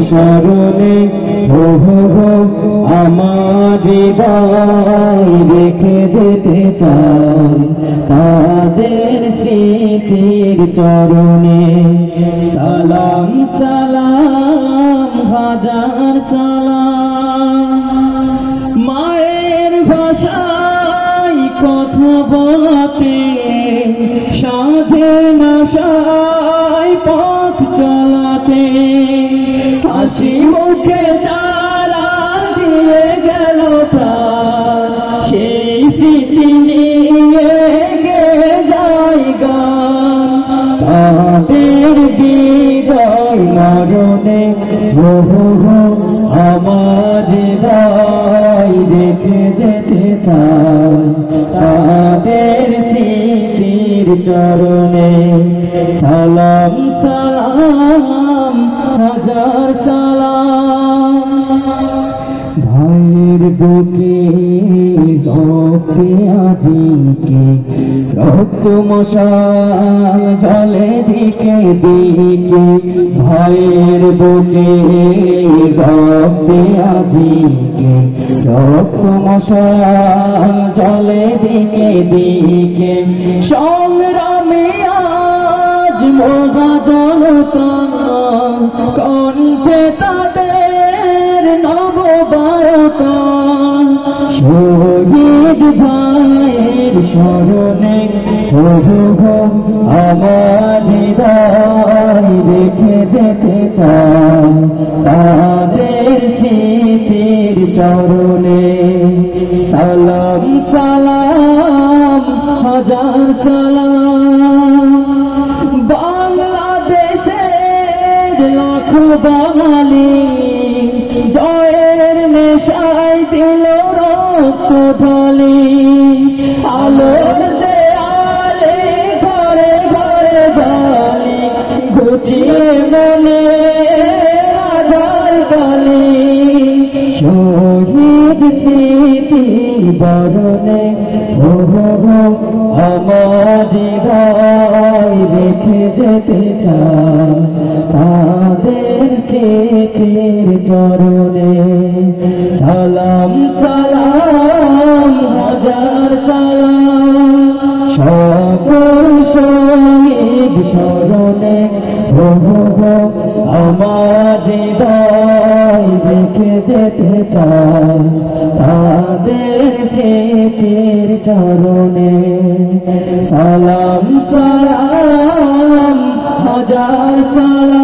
স্মরণে আমার হৃদয় রেখে যেতে চাই তাদের স্মৃতির চরণে। সালাম সালাম হাজার সালাম, মায়ের ভাষায় কথা বলাতে, সাধের আশায় পথ চলাতে, হাসি মুখে যারা দিয়ে গেল প্রাণ, সেই স্মৃতি নিয়ে গে যায় গান। তাদের বিজয় মরণে আমার হৃদয় রেখে যেতে চাই তাদের স্মৃতির চরণে। সালাম সালাম হাজার সালাম, ভাইয়ের বুকে রক্তে আজিকে রক্ত মশাল জলে দিকে দিকে, ভাইয়ের বুকে রক্তে আজিকে রক্ত মশাল জলে দিকে দিকে, সংগ্রামে আজ মহা জনতা কণ্ঠে তাদের নববারতা। শহীদ ভাইয়ের স্মরণে আমার হৃদয় রেখে যেতে চাই তাদের স্মৃতির চরণে। সালাম সালাম হাজার সালাম, বাংলাদেশের লাখ বাঙালি জয়ের নেশায় দিল রক্ত ঢালি। আলোর দেয়ালে ঘরে ঘরে জালি, ঘুচিয়ে মনে আধার গালি। শহীদ স্মৃতি বরণে আমার হৃদয় রেখে যেতে চাই তাদের স্মৃতির চরণে। সালাম সালাম হাজার সালাম, সকল শহীদ স্মরণে আমার হৃদয় রেখে যেতে চাই তাদের স্মৃতির চরণে। সালাম সালাম হাজার সালাম।